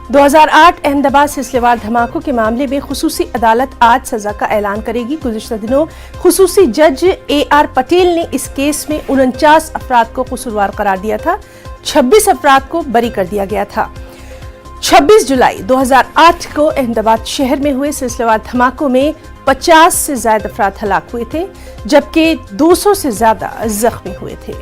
2008 अहमदाबाद सिलसिलेवार धमाकों के मामले में खुसूसी अदालत आज सजा का ऐलान करेगी। गुज़िश्ता दिनों खुसूसी जज AR पटेल ने इस केस में 49 अफराद को कसूरवार करार दिया था, 26 अफराद को बरी कर दिया गया था। 26 जुलाई 2008 को अहमदाबाद शहर में हुए सिलसिलेवार धमाकों में 50 से ज्यादा अफराद हलाक हुए थे, जबकि 200 से ज्यादा जख्मी हुए थे।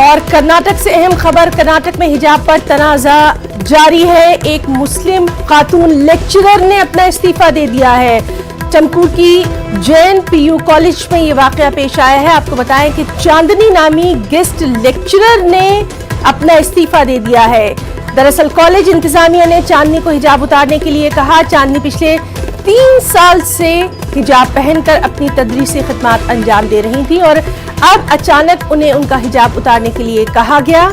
और कर्नाटक से अहम खबर, कर्नाटक में हिजाब पर तनाज़ा जारी है। एक मुस्लिम खातून लेक्चरर ने अपना इस्तीफा दे दिया है। टमकूर की जैन PU कॉलेज में ये वाकया पेश आया है। आपको बताएं कि चांदनी नामी गेस्ट लेक्चरर ने अपना इस्तीफा दे दिया है। दरअसल कॉलेज इंतजामिया ने चांदनी को हिजाब उतारने के लिए कहा। चांदनी पिछले 3 साल से हिजाब पहनकर अपनी तदरीसी खिदमत अंजाम दे रही थी और अब अचानक उन्हें उनका हिजाब उतारने के लिए कहा गया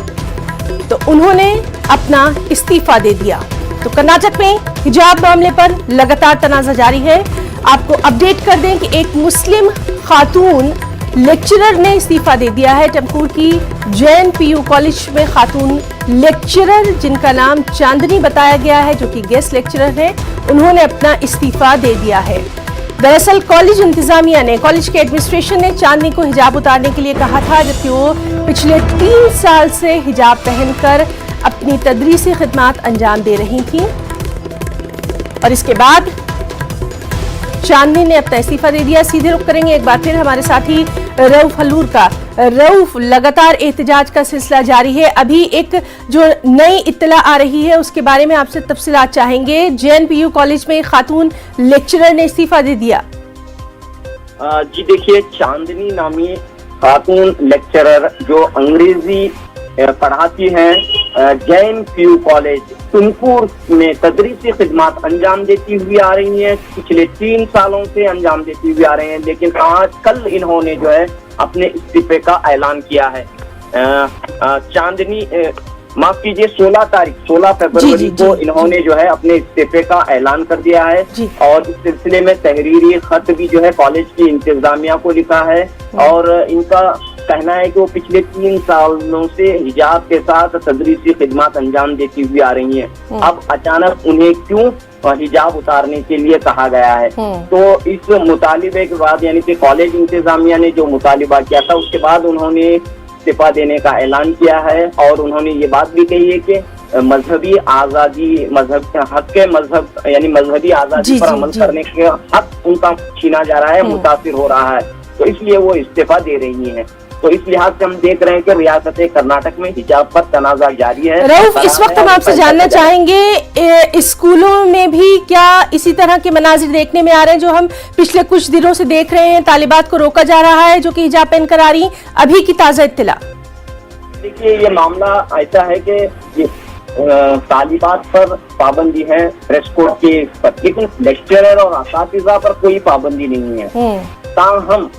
तो उन्होंने अपना इस्तीफा दे दिया। तो कर्नाटक में हिजाब मामले पर लगातार तनाज़ा जारी है। आपको अपडेट कर दें कि एक मुस्लिम खातून लेक्चरर ने इस्तीफा दे दिया है। टमकूर की जैन PU कॉलेज में खातून लेक्चरर जिनका नाम चांदनी बताया गया है, जो कि गेस्ट लेक्चरर है, उन्होंने अपना इस्तीफा दे दिया है। दरअसल कॉलेज इंतजामिया ने, कॉलेज के एडमिनिस्ट्रेशन ने चांदनी को हिजाब उतारने के लिए कहा था, जबकि वो पिछले 3 साल से हिजाब पहनकर अपनी तदरीसी खिदमत अंजाम दे रही थी और इसके बाद चांदनी ने अपना इस्तीफा दे दिया। सीधे रुख करेंगे एक बार फिर हमारे साथी रऊफ हल्लूर का। रऊफ, लगातार एहतजाज का सिलसिला जारी है। अभी एक जो नई इत्तला आ रही है उसके बारे में आपसे तफसीलात चाहेंगे। जैन PU कॉलेज में खातून लेक्चरर ने इस्तीफा दे दिया। जी देखिए, चांदनी नामी खातून लेक्चरर जो अंग्रेजी पढ़ाती हैं जैन PU कॉलेज टुमकुर में तदरीसी खिदमत अंजाम देती हुई आ रही हैं। पिछले 3 सालों से अंजाम देती हुई आ रहे हैं, लेकिन आज कल इन्होंने जो है अपने इस्तीफे का ऐलान किया है। चांदनी माफ कीजिए 16 फरवरी को इन्होंने जो है अपने इस्तीफे का ऐलान कर दिया है और इस सिलसिले में तहरीरी खत भी जो है कॉलेज की इंतजामिया को लिखा है और इनका कहना है कि वो पिछले 3 सालों से हिजाब के साथ तदरीसी खिदमत अंजाम देती हुई आ रही हैं। अब अचानक उन्हें क्यों हिजाब उतारने के लिए कहा गया है, तो इस मुतालिबे के बाद यानी कि कॉलेज इंतजामिया ने जो मुतालिबा किया था उसके बाद उन्होंने इस्तीफा देने का ऐलान किया है और उन्होंने ये बात भी कही है कि मजहबी आजादी, मजहब यानी मजहबी आजादी पर अमल करने के हक उनका छीना जा रहा है, मुतासिर हो रहा है, तो इसलिए वो इस्तीफा दे रही हैं। तो इस लिहाज से हम देख रहे हैं कि रियासत कर्नाटक में हिजाब पर तनाज़ा जारी है। रऊफ, इस वक्त हम आपसे जानना चाहेंगे स्कूलों में भी क्या इसी तरह के मनाजिर देखने में आ रहे हैं जो हम पिछले कुछ दिनों से देख रहे हैं? तालिबात को रोका जा रहा है जो कि हिजाब पहनकर आ रही, अभी की ताज़ा इत्तिला। देखिए, ये मामला ऐसा है कि तालिबात पर पाबंदी है ड्रेस कोड के पर, लेकिन लेक्चरर और असातिज़ा पर कोई पाबंदी नहीं है। ताहम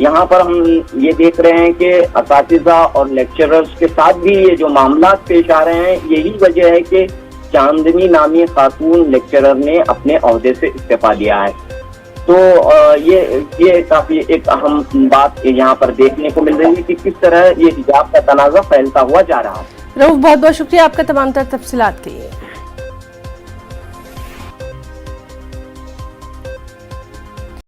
यहाँ पर हम ये देख रहे हैं कि असातिज़ा और लेक्चरर्स के साथ भी ये जो मामला पेश आ रहे हैं, यही वजह है कि चांदनी नामी खातून लेक्चरर ने अपने ओहदे से इस्तीफा दिया है। तो ये काफी एक अहम बात यहाँ पर देखने को मिल रही है कि किस तरह ये हिजाब का तनाज़ा फैलता हुआ जा रहा है। रऊफ, बहुत बहुत शुक्रिया आपका तमाम तर तफसीलात के लिए।